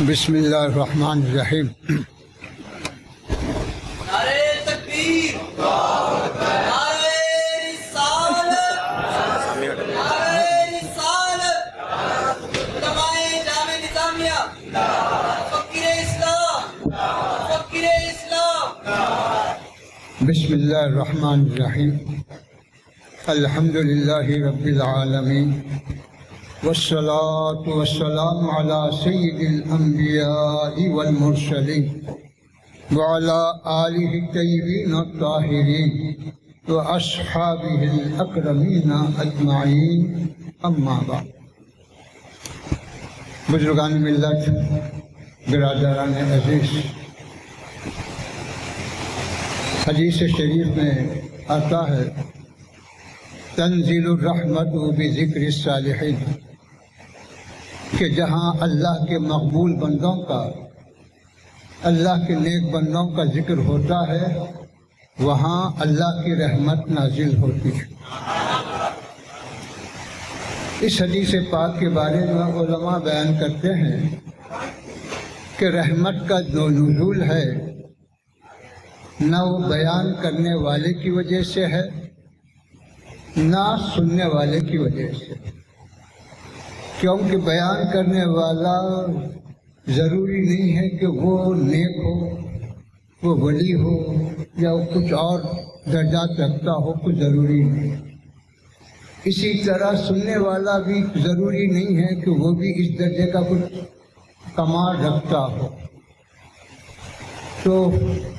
بسم اللہ الرحمن الرحیم۔ نعرہ تکبیر، نعرہ رسالت، نعرہ رسالت، علماء جامع نظامیہ، فقیر اسلام، فقیر اسلام۔ بسم اللہ الرحمن الرحیم۔ الحمدللہ رب العالمین، والصلاة والسلام على سید الانبیاء والمرسلین وعلى آلہ الطیبین الطاہرین واصحابہ الاکرمین اجمعین، اما بعد۔ بزرگان ملت، برادران عزیز، حدیث شریف میں آتا ہے تنزل الرحمت بذکر الصالحین، کہ جہاں اللہ کے مقبول بندوں کا، اللہ کے نیک بندوں کا ذکر ہوتا ہے، وہاں اللہ کی رحمت نازل ہوتی ہے۔ اس حدیث پاک کے بارے میں علماء بیان کرتے ہیں کہ رحمت کا جو نزول ہے، نہ وہ بیان کرنے والے کی وجہ سے ہے، نہ سننے والے کی وجہ سے، کیونکہ بیان کرنے والا ضروری نہیں ہے کہ وہ نیک ہو، وہ ولی ہو، یا وہ کچھ اور درجات رکھتا ہو، کچھ ضروری نہیں۔ اسی طرح سننے والا بھی ضروری نہیں ہے کہ وہ بھی اس درجے کا کچھ کمال رکھتا ہو۔ تو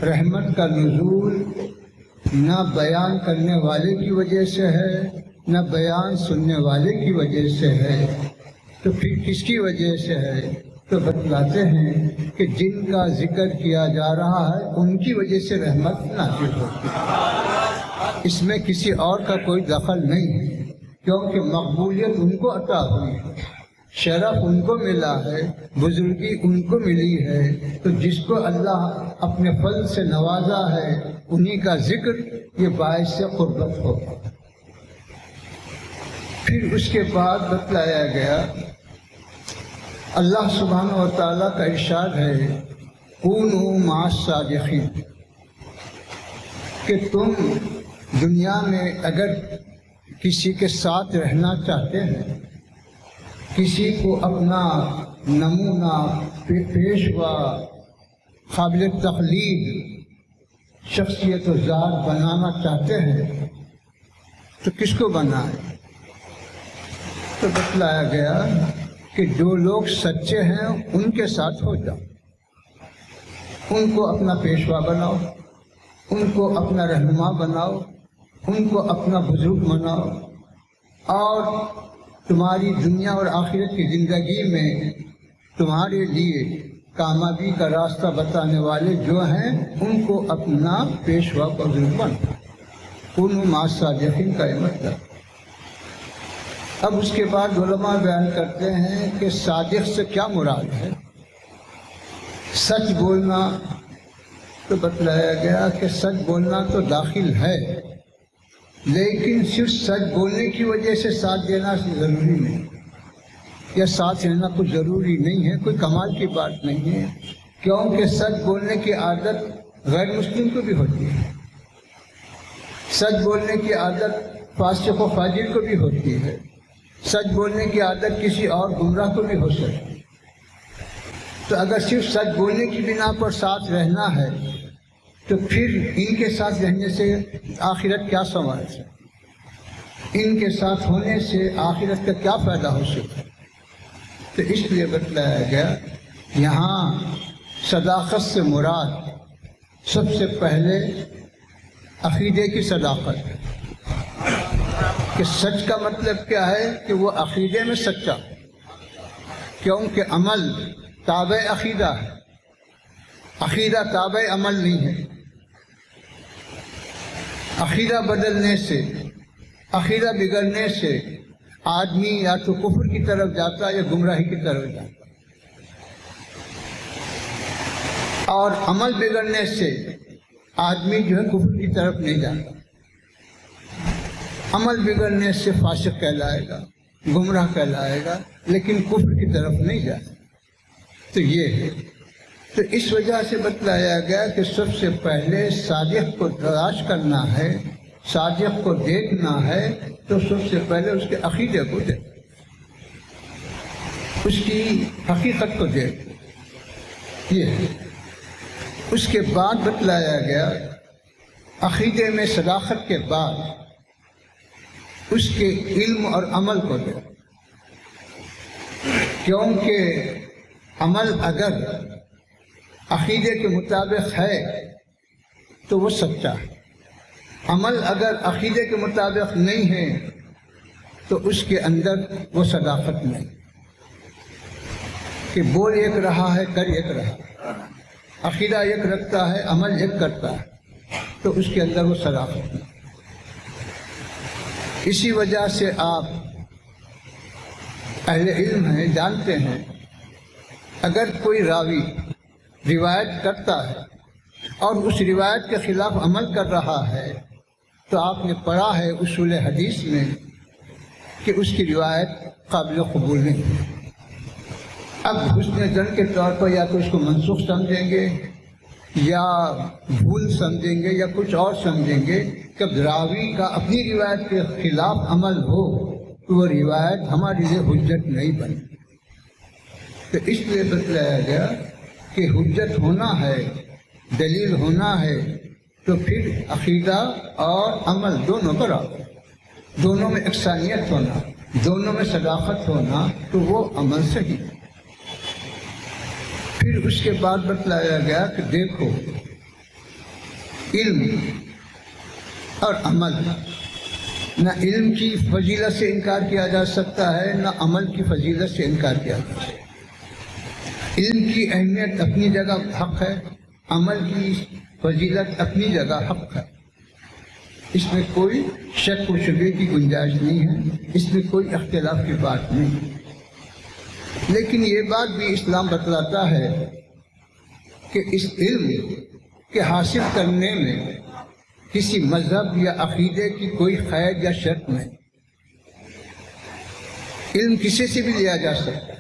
رحمت کا نزول نہ بیان کرنے والے کی وجہ سے ہے، نہ بیان سننے والے کی وجہ سے ہے، تو پھر کس کی وجہ سے ہے؟ تو بتلاتے ہیں کہ جن کا ذکر کیا جا رہا ہے ان کی وجہ سے رحمت نازل ہوتی ہے۔ اس میں کسی اور کا کوئی دخل نہیں ہے، کیونکہ مقبولیت ان کو عطا ہوئی ہے، شرف ان کو ملا ہے، بزرگی ان کو ملی ہے، تو جس کو اللہ اپنے فضل سے نوازا ہے انہی کا ذکر یہ باعث سے قربت ہو۔ پھر اس کے بعد بتلایا گیا، اللہ سبحانہ و تعالیٰ کا ارشاد ہے کونوا مع الصادقین، کہ تم دنیا میں اگر کسی کے ساتھ رہنا چاہتے ہیں، کسی کو اپنا نمونہ، پیشوا، قابل تقلید شخصیت و ذات بنانا چاہتے ہیں، تو کس کو بنائیں؟ تو بتلایا گیا کہ جو لوگ سچے ہیں ان کے ساتھ ہو جاؤ، ان کو اپنا پیشوا بناؤ، ان کو اپنا رہنما بناؤ، ان کو اپنا بزرگ بناؤ، اور تمہاری دنیا اور آخرت کی زندگی میں تمہارے لیے کامیابی کا راستہ بتانے والے جو ہیں ان کو اپنا پیشوا بزرگ بناؤ۔ کونوا مع الصادقین کا یہ مطلب۔ اب اس کے بعد علماء بیان کرتے ہیں کہ صادق سے کیا مراد ہے؟ سچ بولنا، تو بتلایا گیا کہ سچ بولنا تو داخل ہے، لیکن صرف سچ بولنے کی وجہ سے ساتھ دینا ضروری نہیں، یا ساتھ رہنا کچھ ضروری نہیں ہے، کوئی کمال کی بات نہیں ہے، کیونکہ سچ بولنے کی عادت غیر مسلم کو بھی ہوتی ہے، سچ بولنے کی عادت فاسق و فاجر کو بھی ہوتی ہے، سچ بولنے کی عادت کسی اور گمراہ کو بھی ہو سکتی ہے۔ تو اگر صرف سچ بولنے کی بنا پر ساتھ رہنا ہے تو پھر ان کے ساتھ رہنے سے آخرت کیا سوال ہے؟ ان کے ساتھ ہونے سے آخرت کا کیا فائدہ ہو سکتا ہے؟ تو اس لیے بتلایا گیا یہاں صداقت سے مراد سب سے پہلے عقیدے کی صداقت ہے، کہ سچ کا مطلب کیا ہے کہ وہ عقیدے میں سچا، کیونکہ عمل تابع عقیدہ ہے، عقیدہ تابع عمل نہیں ہے۔ عقیدہ بدلنے سے، عقیدہ بگڑنے سے آدمی یا تو کفر کی طرف جاتا ہے یا گمراہی کی طرف جاتا ہے، اور عمل بگڑنے سے آدمی جو ہے کفر کی طرف نہیں جاتا، عمل بگڑنے سے فاسق کہلائے گا، گمراہ کہلائے گا، لیکن کفر کی طرف نہیں جاتا۔ تو یہ ہے۔ تو اس وجہ سے بتلایا گیا کہ سب سے پہلے صادق کو تلاش کرنا ہے، صادق کو دیکھنا ہے، تو سب سے پہلے اس کے عقیدے کو دیکھ، اس کی حقیقت کو دیکھ، یہ ہے۔ اس کے بعد بتلایا گیا عقیدے میں صداقت کے بعد اس کے علم اور عمل کو دیکھ، کیونکہ عمل اگر عقیدے کے مطابق ہے تو وہ سچا ہے، عمل اگر عقیدے کے مطابق نہیں ہے تو اس کے اندر وہ صداقت نہیں، کہ بول ایک رہا ہے کر ایک رہا ہے، عقیدہ ایک رکھتا ہے عمل ایک کرتا ہے، تو اس کے اندر وہ صداقت نہیں۔ اسی وجہ سے آپ اہل علم ہیں، جانتے ہیں، اگر کوئی راوی روایت کرتا ہے اور اس روایت کے خلاف عمل کر رہا ہے تو آپ نے پڑھا ہے اصول حدیث میں کہ اس کی روایت قابل قبول نہیں۔ اب حسن ظن کے طور پر یا تو اس کو منسوخ سمجھیں گے یا بھول سمجھیں گے یا کچھ اور سمجھیں گے، کہ راوی کا اپنی روایت کے خلاف عمل ہو تو وہ روایت ہمارے لیے حجت نہیں بنی۔ تو اس لیے بتلایا گیا کہ حجت ہونا ہے، دلیل ہونا ہے، تو پھر عقیدہ اور عمل دونوں برابر، دونوں میں یکسانیت ہونا، دونوں میں صداقت ہونا، تو وہ عمل صحیح۔ پھر اس کے بعد بتلایا گیا کہ دیکھو علم اور عمل، نہ علم کی فضیلت سے انکار کیا جا سکتا ہے نہ عمل کی فضیلت سے انکار کیا جا سکتا ہے۔ علم کی اہمیت اپنی جگہ حق ہے، عمل کی فضیلت اپنی جگہ حق ہے، اس میں کوئی شک و شبہ کی گنجائش نہیں ہے، اس میں کوئی اختلاف کی بات نہیں۔ لیکن یہ بات بھی اسلام بتلاتا ہے کہ اس علم کے حاصل کرنے میں کسی مذہب یا عقیدے کی کوئی قید یا شرط نہیں، علم کسی سے بھی لیا جا سکتا ہے،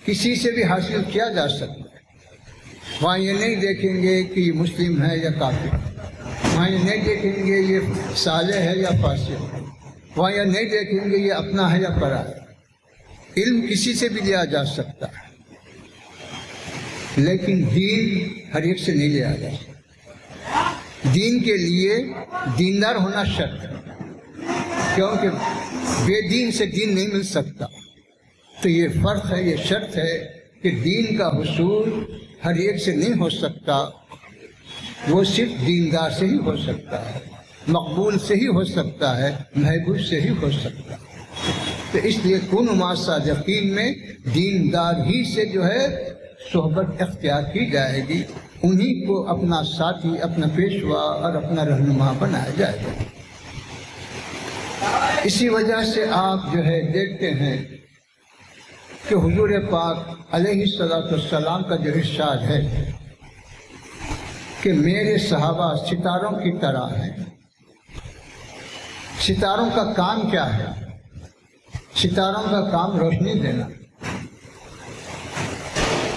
کسی سے بھی حاصل کیا جا سکتا ہے۔ وہاں یہ نہیں دیکھیں گے کہ یہ مسلم ہے یا کافر، وہاں یہ نہیں دیکھیں گے یہ صالح ہے یا فاسق، وہاں یہ نہیں دیکھیں گے یہ اپنا ہے یا پرا ہے۔ علم کسی سے بھی لیا جا سکتا ہے، لیکن دین ہر ایک سے نہیں لیا جا سکتا۔ دین کے لیے دیندار ہونا شرط ہے، کیونکہ بے دین سے دین نہیں مل سکتا۔ تو یہ فرق ہے، یہ شرط ہے کہ دین کا حصول ہر ایک سے نہیں ہو سکتا، وہ صرف دیندار سے ہی ہو سکتا ہے، مقبول سے ہی ہو سکتا ہے، محبوب سے ہی ہو سکتا ہے۔ تو اس لیے کونوا مع الصادقین میں دیندار ہی سے جو ہے صحبت اختیار کی جائے گی، انہی کو اپنا ساتھی، اپنا پیشوا اور اپنا رہنما بنایا جائے گا۔ اسی وجہ سے آپ جو ہے دیکھتے ہیں کہ حضور پاک علیہ السلام کا جو ارشاد ہے کہ میرے صحابہ ستاروں کی طرح ہیں۔ ستاروں کا کام کیا ہے؟ ستاروں کا کام روشنی دینا۔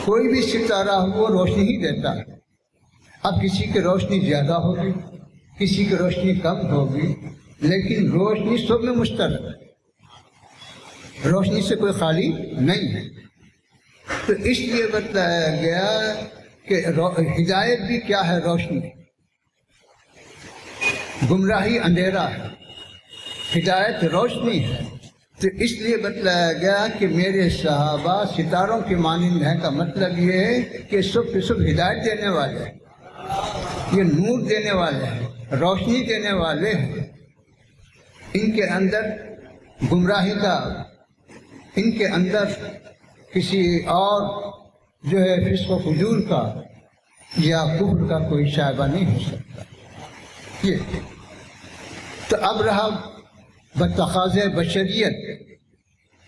کوئی بھی ستارہ وہ روشنی ہی دیتا ہے۔ اب کسی کی روشنی زیادہ ہوگی، کسی کی روشنی کم ہوگی، لیکن روشنی سب میں مشترک ہے، روشنی سے کوئی خالی نہیں ہے۔ تو اس لیے بتایا گیا کہ ہدایت بھی کیا ہے؟ روشنی۔ گمراہی اندھیرا ہے، ہدایت روشنی ہے۔ تو اس لیے بتلایا گیا کہ میرے صحابہ ستاروں کے مانند ہیں، کا مطلب یہ ہے کہ سب کے سب ہدایت دینے والے ہیں، یہ نور دینے والے ہیں، روشنی دینے والے ہیں۔ ان کے اندر گمراہی کا، ان کے اندر کسی اور جو ہے فسق و فجور کا یا کفر کا کوئی شائبہ نہیں ہو سکتا۔ یہ تو اب رہا بتقاضے بشریت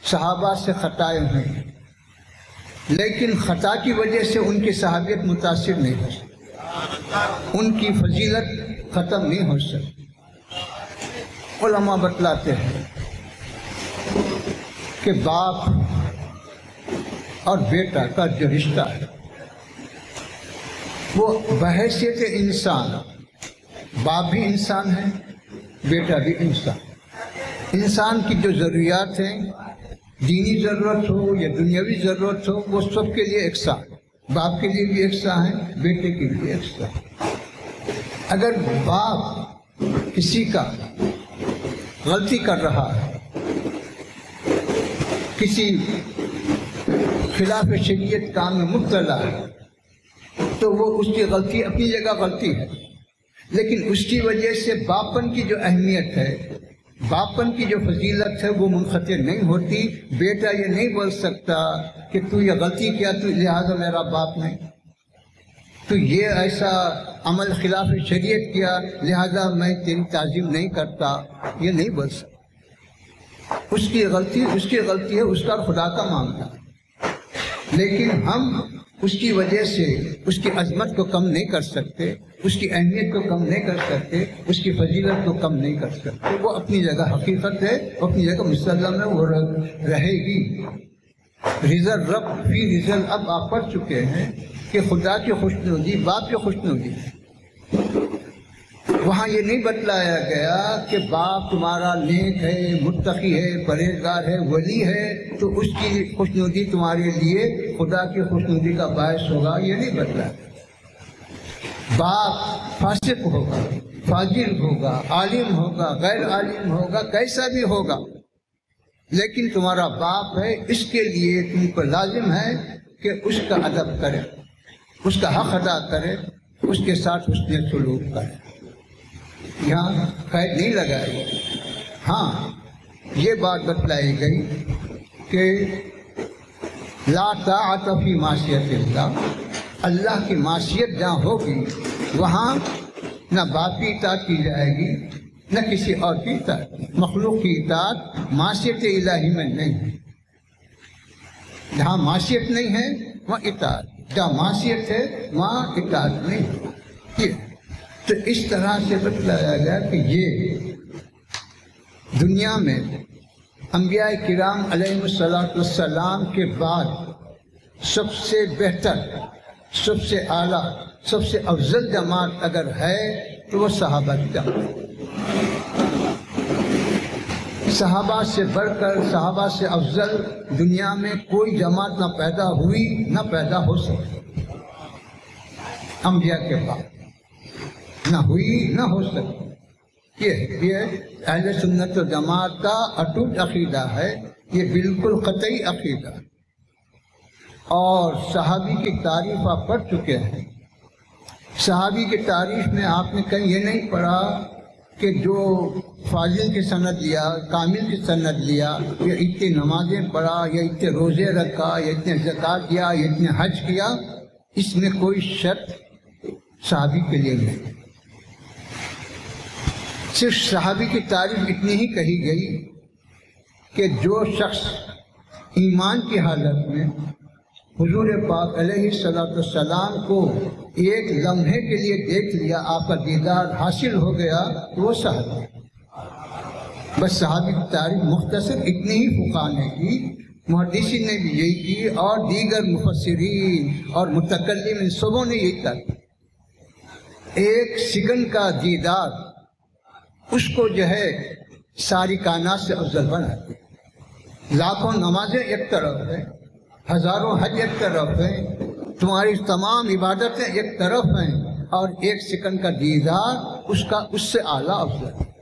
صحابہ سے خطائیں ہوئیں، لیکن خطا کی وجہ سے ان کی صحابیت متاثر نہیں ہو سکتی، ان کی فضیلت ختم نہیں ہو سکتی۔ علماء بتلاتے ہیں کہ باپ اور بیٹا کا جو رشتہ ہے وہ بحیثیت انسان، باپ بھی انسان ہے، بیٹا بھی انسان۔ انسان کی جو ضروریات ہیں، دینی ضرورت ہو یا دنیاوی ضرورت ہو، وہ سب کے لیے یکساں، باپ کے لیے بھی یکساں ہے، بیٹے کے لیے یکساں۔ اگر باپ کسی کا غلطی کر رہا ہے، کسی خلاف شریعت کام میں مبتلا ہے، تو وہ اس کی غلطی اپنی جگہ غلطی ہے، لیکن اس کی وجہ سے باپن کی جو اہمیت ہے، باپن کی جو فضیلت ہے وہ منقطع نہیں ہوتی۔ بیٹا یہ نہیں بول سکتا کہ تو یہ غلطی کیا تو لہذا میرا باپ نہیں، تو یہ ایسا عمل خلاف شریعت کیا لہذا میں تیری تعظیم نہیں کرتا، یہ نہیں بول سکتا۔ اس کی غلطی ہے، اس کا خدا کا معاملہ، لیکن ہم اس کی وجہ سے اس کی عظمت کو کم نہیں کر سکتے، اس کی اہمیت کو کم نہیں کر سکتے، اس کی فضیلت کو کم نہیں کر سکتے۔ وہ اپنی جگہ حقیقت ہے، اپنی جگہ مسلم ہے، وہ رہے گی۔ رزق رب فی رزق اب آپ پڑھ چکے ہیں کہ خدا کی خوشنودی باپ کی خوشنودی، وہاں یہ نہیں بتلایا گیا کہ باپ تمہارا نیک ہے، متقی ہے، پرہیزگار ہے، ولی ہے تو اس کی خوشنودی تمہارے لیے خدا کی خوشنودی کا باعث ہوگا، یہ نہیں بتلایا۔ باپ فاسق ہوگا، فاجر ہوگا، عالم ہوگا، غیر عالم ہوگا، کیسا بھی ہوگا، لیکن تمہارا باپ ہے، اس کے لیے تم پر لازم ہے کہ اس کا ادب کرے، اس کا حق ادا کرے، اس کے ساتھ حسن سلوک کرے۔ یہاں قید نہیں لگایا گیا، ہاں یہ بات بتلائی گئی کہ لا طاعت فی معصیت اللہ، اللہ کی معصیت جہاں ہوگی وہاں نہ باپ کی اطاعت کی جائے گی نہ کسی اور کی اطاعت، مخلوق کی اطاعت معصیت الہی میں نہیں ہے۔ جہاں معصیت نہیں ہے وہاں اطاعت، جہاں معصیت ہے وہاں اطاعت نہیں ہے۔ تو اس طرح سے بتلایا گیا کہ یہ دنیا میں انبیاء کرام علیہ السلام کے بعد سب سے بہتر، سب سے اعلیٰ، سب سے افضل جماعت اگر ہے تو وہ صحابہ کی جماعت۔ صحابہ سے بڑھ کر، صحابہ سے افضل دنیا میں کوئی جماعت نہ پیدا ہوئی نہ پیدا ہو سکتی، انبیاء کے بعد نہ ہوئی نہ ہو سکتی۔ یہ اہل سنت و جماعت کا اٹوٹ عقیدہ ہے، یہ بالکل قطعی عقیدہ۔ اور صحابی کی تعریف آپ پڑھ چکے ہیں، صحابی کی تعریف میں آپ نے کہیں یہ نہیں پڑھا کہ جو فاضل کی سند لیا، کامل کی سند لیا، یا اتنی نمازیں پڑھا، یا اتنے روزے رکھا، یا اتنے زکوٰۃ دیا، یا اتنے حج کیا، اس میں کوئی شرط صحابی کے لیے نہیں۔ صرف صحابی کی تعریف اتنی ہی کہی گئی کہ جو شخص ایمان کی حالت میں حضور پاک علیہ السلام کو ایک لمحے کے لیے دیکھ لیا، آپ کا دیدار حاصل ہو گیا تو وہ صحابی۔ بس صحابی کی تعریف مختصر اتنی ہی فقہاء نے کی، محدثین نے بھی یہی کی، اور دیگر مفسرین اور متکلمین سبوں نے یہی کہا۔ ایک سیکنڈ کا دیدار اس کو جو ہے ساری کائنات سے افضل بناتی۔ لاکھوں نمازیں ایک طرف ہیں، ہزاروں حج ایک طرف ہیں، تمہاری تمام عبادتیں ایک طرف ہیں، اور ایک سیکنڈ کا دیدار اس سے اعلیٰ افضل ہے۔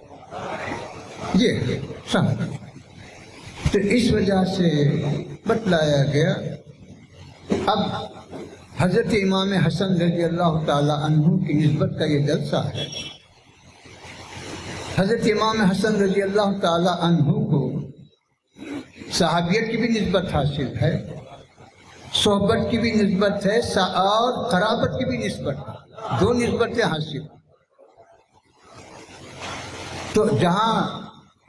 یہ سمجھ، تو اس وجہ سے بتلایا گیا۔ اب حضرت امام حسن رضی اللہ تعالی عنہ کی نسبت کا یہ جلسہ ہے۔ حضرت امام حسن رضی اللہ تعالی عنہ کو صحابیت کی بھی نسبت حاصل ہے، صحبت کی بھی نسبت ہے، اور قرابت کی بھی نسبت ہے، دو نسبتیں حاصل۔ تو جہاں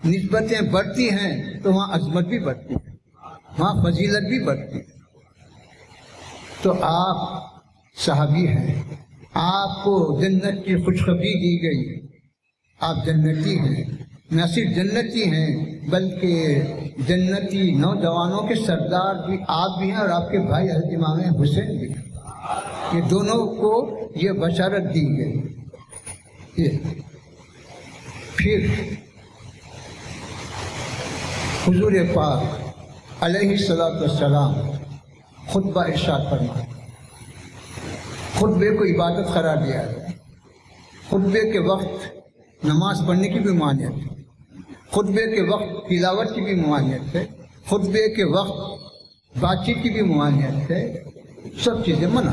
نسبتیں بڑھتی ہیں تو وہاں عظمت بھی بڑھتی ہے، وہاں فضیلت بھی بڑھتی ہے۔ تو آپ صحابی ہیں، آپ کو جنت کی خوشخبری دی گئی، آپ جنتی ہیں، نہ صرف جنتی ہیں بلکہ جنتی نوجوانوں کے سردار بھی آپ بھی ہیں اور آپ کے بھائی حضرت امام حسین بھی ہیں، یہ دونوں کو یہ بشارت دی گئی۔ پھر حضور پاک علیہ السلام خطبہ ارشاد فرمائے۔ خطبے کو عبادت قرار دیا گیا۔ خطبے کے وقت نماز پڑھنے کی بھی ممانعت ہے، خطبے کے وقت تلاوت کی بھی ممانعت ہے، خطبے کے وقت بات چیت کی بھی ممانعت ہے، سب چیزیں منع۔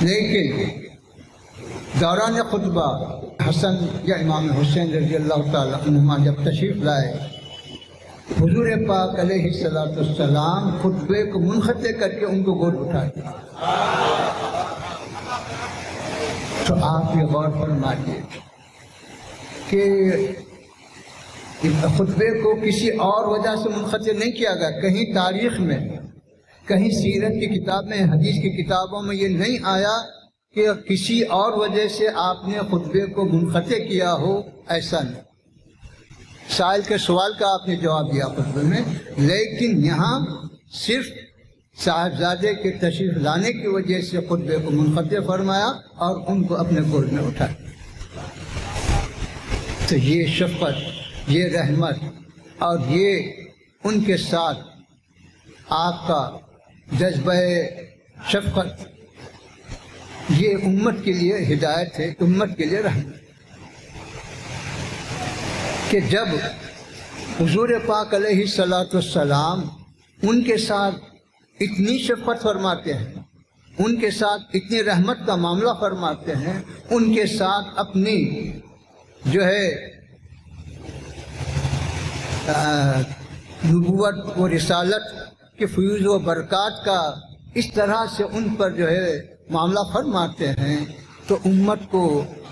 لیکن دوران خطبہ حسن یا امام حسین رضی اللہ تعالیٰ عنہما جب تشریف لائے، حضور پاک علیہ السلام خطبے کو منقطع کر کے ان کو گود اٹھا دیا۔ تو آپ یہ غور فرمائیے کہ خطبے کو کسی اور وجہ سے منقطع نہیں کیا گیا۔ کہیں تاریخ میں، کہیں سیرت کی کتاب میں، حدیث کی کتابوں میں یہ نہیں آیا کہ کسی اور وجہ سے آپ نے خطبے کو منقطع کیا ہو، ایسا نہیں۔ سائل کے سوال کا آپ نے جواب دیا خطبے میں، لیکن یہاں صرف صاحبزادے کے تشریف لانے کی وجہ سے خطبے کو منقطع فرمایا اور ان کو اپنے گود میں اٹھایا۔ تو یہ شفقت، یہ رحمت اور یہ ان کے ساتھ آپ کا جذبہ شفقت، یہ امت کے لیے ہدایت ہے، امت کے لیے رحمت، کہ جب حضور پاک علیہ السلام ان کے ساتھ اتنی شفقت فرماتے ہیں، ان کے ساتھ اتنی رحمت کا معاملہ فرماتے ہیں، ان کے ساتھ اپنی جو ہے نبوت و رسالت کے فیوز و برکات کا اس طرح سے ان پر جو ہے معاملہ فرماتے ہیں، تو امت کو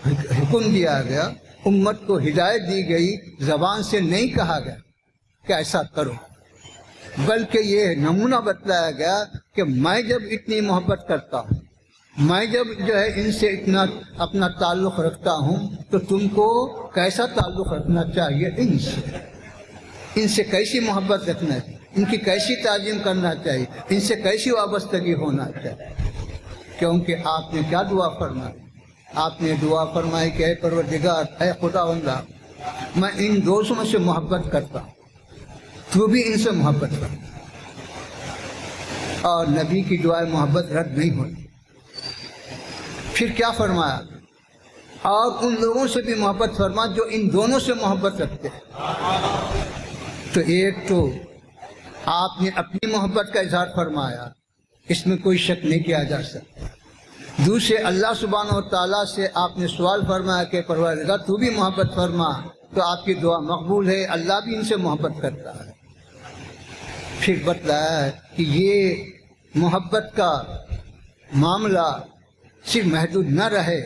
حکم دیا گیا، امت کو ہدایت دی گئی، زبان سے نہیں کہا گیا کہ ایسا کرو، بلکہ یہ نمونہ بتلایا گیا کہ میں جب اتنی محبت کرتا ہوں، میں جب جو ہے ان سے اتنا اپنا تعلق رکھتا ہوں، تو تم کو کیسا تعلق رکھنا چاہیے، ان سے کیسی محبت رکھنا چاہیے، ان کی کیسی تعظیم کرنا چاہیے، ان سے کیسی وابستگی ہونا چاہیے۔ کیونکہ آپ نے کیا دعا فرمائی؟ آپ نے دعا فرمائی کہ اے پروردگار، اے خداوندہ، میں ان دوستوں سے محبت کرتا ہوں، تو بھی ان سے محبت کر۔ اور نبی کی دعائے محبت رد نہیں ہوئی۔ پھر کیا فرمایا؟ اور ان لوگوں سے بھی محبت فرما جو ان دونوں سے محبت رکھتے ہیں۔ تو ایک تو آپ نے اپنی محبت کا اظہار فرمایا، اس میں کوئی شک نہیں کیا جا سکتا۔ دوسرے اللہ سبحانہ و تعالیٰ سے آپ نے سوال فرمایا کہ پروردگار تو بھی محبت فرما، تو آپ کی دعا مقبول ہے، اللہ بھی ان سے محبت کرتا ہے۔ پھر بتلایا ہے کہ یہ محبت کا معاملہ صرف محدود نہ رہے،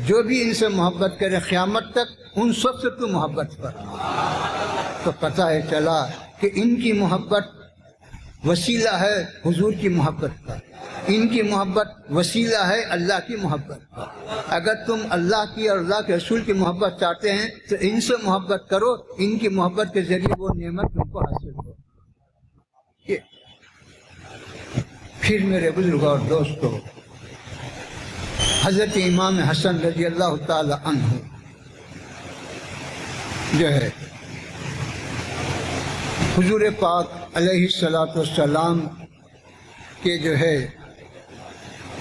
جو بھی ان سے محبت کرے قیامت تک ان سب سے تو محبت فرما۔ تو پتہ ہے چلا کہ ان کی محبت وسیلہ ہے حضور کی محبت کا، ان کی محبت وسیلہ ہے اللہ کی محبت کا۔ اگر تم اللہ کی اور اللہ کے رسول کی محبت چاہتے ہیں تو ان سے محبت کرو، ان کی محبت کے ذریعے وہ نعمت تم کو حاصل ہو۔ پھر میرے بزرگوں اور دوستوں، حضرت امام حسن رضی اللہ تعالی عنہ جو ہے حضور پاک علیہ السلام کے جو ہے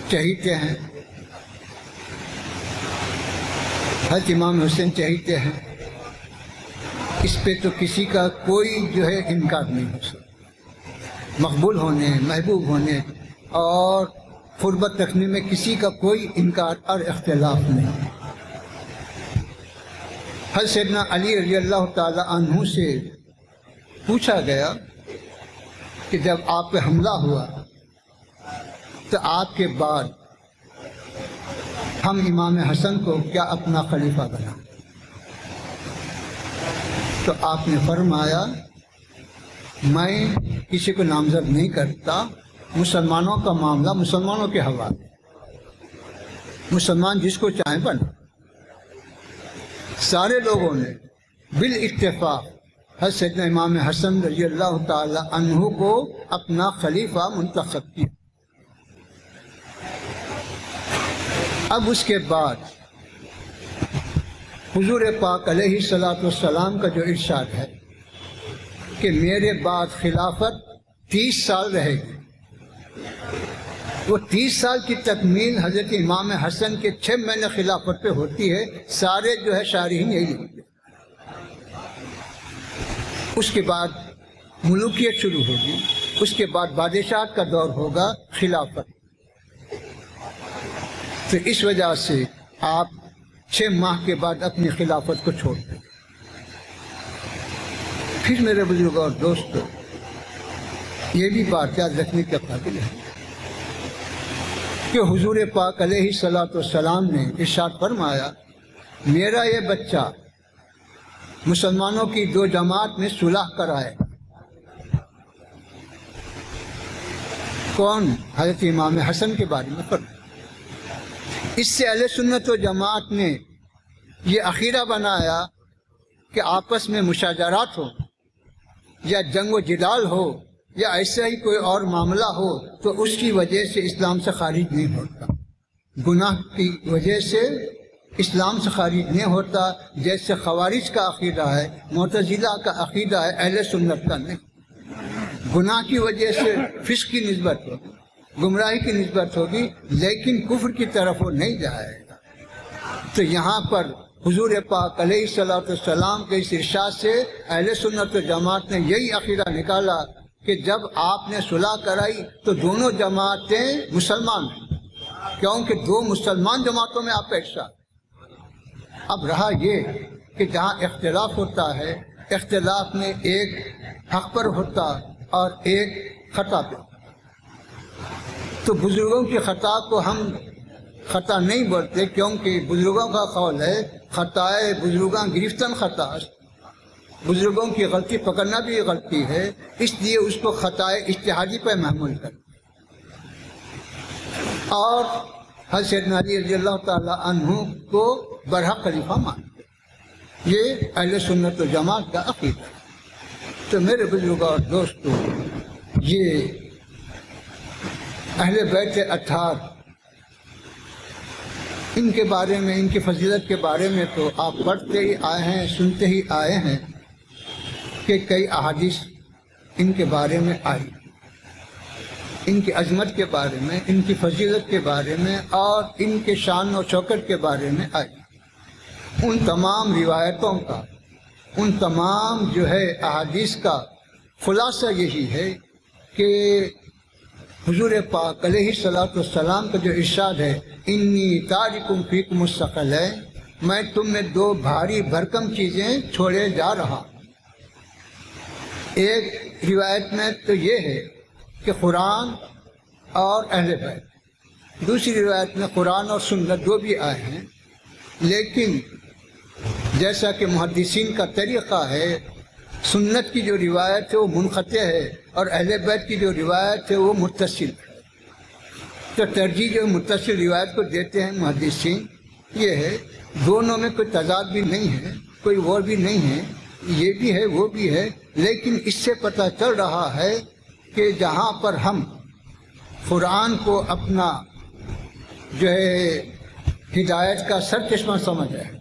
چہیتے ہیں، حضرت امام حسین چہیتے ہیں، اس پہ تو کسی کا کوئی جو ہے انکار نہیں ہو سکتا۔ مقبول ہونے، محبوب ہونے اور قربت رکھنے میں کسی کا کوئی انکار اور اختلاف نہیں۔ حضرت سیدنا علی رضی اللہ تعالی عنہ سے پوچھا گیا کہ جب آپ پہ حملہ ہوا تو آپ کے بعد ہم امام حسن کو کیا اپنا خلیفہ بنا؟ تو آپ نے فرمایا میں کسی کو نامزد نہیں کرتا، مسلمانوں کا معاملہ مسلمانوں کے حوالے، مسلمان جس کو چاہیں بنا۔ سارے لوگوں نے بالاتفاق حضرت سیدنا امام حسن رضی اللہ تعالی عنہ کو اپنا خلیفہ منتخب کیا۔ اب اس کے بعد حضور پاک علیہ الصلوۃ والسلام کا جو ارشاد ہے کہ میرے بعد خلافت 30 سال رہے گی، وہ 30 سال کی تکمیل حضرت امام حسن کے 6 مہینے خلافت پہ ہوتی ہے۔ سارے جو ہے شارحین یہی لکھتے ہیں۔ اس کے بعد ملوکیت شروع ہوگی، اس کے بعد بادشاہت کا دور ہوگا، خلافت۔ تو اس وجہ سے آپ 6 ماہ کے بعد اپنی خلافت کو چھوڑ دیں۔ پھر میرے بزرگوں اور دوستوں، یہ بھی بات یاد رکھنے کے قابل ہے کہ حضور پاک علیہ الصلوۃ والسلام نے ارشاد فرمایا، میرا یہ بچہ مسلمانوں کی 2 جماعت میں صلح کرائے۔ کون؟ حضرت امام حسن کے بارے میں فرمایا۔ اس سے اہل سنت و جماعت نے یہ عقیدہ بنایا کہ آپس میں مشاجرات ہو یا جنگ و جدال ہو یا ایسا ہی کوئی اور معاملہ ہو تو اس کی وجہ سے اسلام سے خارج نہیں ہوتا، گناہ کی وجہ سے اسلام سے خارج نہیں ہوتا، جیسے خوارج کا عقیدہ ہے، معتزلہ کا عقیدہ ہے، اہل سنت کا نہیں۔ گناہ کی وجہ سے فسق کی نسبت ہوگی، گمراہی کی نسبت ہوگی، لیکن کفر کی طرف وہ نہیں جائے گا۔ تو یہاں پر حضور پاک علیہ الصلوۃ والسلام کے اس ارشاد سے اہل سنت و جماعت نے یہی عقیدہ نکالا کہ جب آپ نے صلح کرائی تو دونوں جماعتیں مسلمان ہیں، کیونکہ 2 مسلمان جماعتوں میں آپ کا ارشاد۔ اب رہا یہ کہ جہاں اختلاف ہوتا ہے، اختلاف میں ایک حق پر ہوتا اور ایک خطا پہ، تو بزرگوں کی خطا کو ہم خطا نہیں بولتے، کیونکہ بزرگوں کا قول ہے خطائے بزرگاں گرفتن خطا، بزرگوں کی غلطی پکڑنا بھی غلطی ہے، اس لیے اس کو خطائے اجتہادی پہ محمول کر۔ اور حضرت سیدنا علی رضی اللہ تعالی عنہ کو برحق خلیفہ مانتے، یہ اہل سنت و جماعت کا عقیدہ ہے۔ تو میرے بزرگوں اور دوستوں، یہ اہل بیت اطہار، ان کے بارے میں، ان کی فضیلت کے بارے میں تو آپ پڑھتے ہی آئے ہیں، سنتے ہی آئے ہیں کہ کئی احادیث ان کے بارے میں آئی، ان کی عظمت کے بارے میں، ان کی فضیلت کے بارے میں اور ان کے شان و شوکت کے بارے میں آئی۔ ان تمام روایتوں کا، ان تمام جو ہے احادیث کا خلاصہ یہی ہے کہ حضور پاک علیہ الصلوۃ والسلام کا جو ارشاد ہے، انی تارکم فیکم الثقلین، میں تم میں 2 بھاری بھرکم چیزیں چھوڑے جا رہا ہوں۔ ایک روایت میں تو یہ ہے کہ قرآن اور اہل بیت، دوسری روایت میں قرآن اور سنت 2 بھی آئے ہیں، لیکن جیسا کہ محدثین کا طریقہ ہے، سنت کی جو روایت ہے وہ منقطع ہے اور اہل بیت کی جو روایت ہے وہ متصل ہے۔ تو ترجیح جو متصل روایت کو دیتے ہیں محدثین، یہ ہے دونوں میں کوئی تضاد بھی نہیں ہے، کوئی اور بھی نہیں ہے، یہ بھی ہے وہ بھی ہے، لیکن اس سے پتہ چل رہا ہے کہ جہاں پر ہم قرآن کو اپنا جو ہے ہدایت کا سر چشمہ سمجھ رہے ہیں،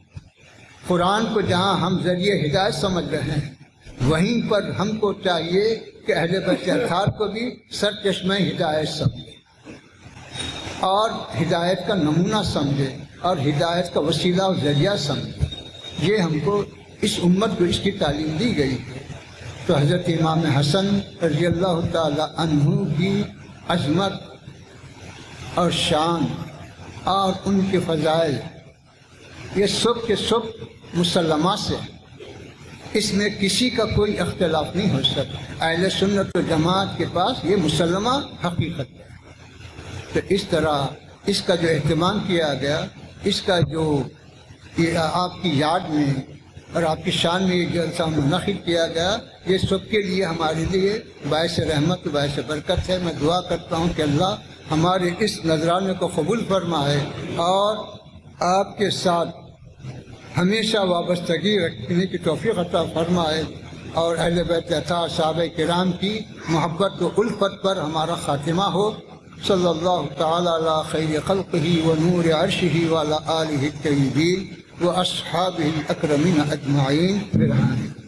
قرآن کو جہاں ہم ذریعہ ہدایت سمجھ رہے ہیں، وہیں پر ہم کو چاہیے کہ اہل بیت اطہار کو بھی سر چشمہ ہدایت سمجھے اور ہدایت کا نمونہ سمجھے اور ہدایت کا وسیلہ اور ذریعہ سمجھے۔ یہ ہم کو اس امت کو اس کی تعلیم دی گئی ہے۔ تو حضرت امام حسن رضی اللہ تعالی عنہ کی عظمت اور شان اور ان کے فضائل یہ سب کے سب مسلمات سے، اس میں کسی کا کوئی اختلاف نہیں ہو سکتا۔ اہل سنت و جماعت کے پاس یہ مسلمہ حقیقت ہے۔ تو اس طرح اس کا جو اہتمام کیا گیا، اس کا جو آپ کی یاد میں اور آپ کی شان میں یہ جلسہ منعقد کیا گیا، یہ سب کے لیے ہمارے لیے باعث رحمت و باعث برکت ہے۔ میں دعا کرتا ہوں کہ اللہ ہمارے اس نذرانے کو قبول فرمائے اور آپ کے ساتھ ہمیشہ وابستگی رکھنے کی توفیق عطا فرمائے۔ اور اہل بیت اطہار صحابہ کرام کی محبت و الفت پر ہمارا خاتمہ ہو۔ صلی اللہ تعالی علی خیر خلقہ و نور عرشہ و علی آلہ الطیبین و اصحابہ الاکرمین اجمعین برحمتہ۔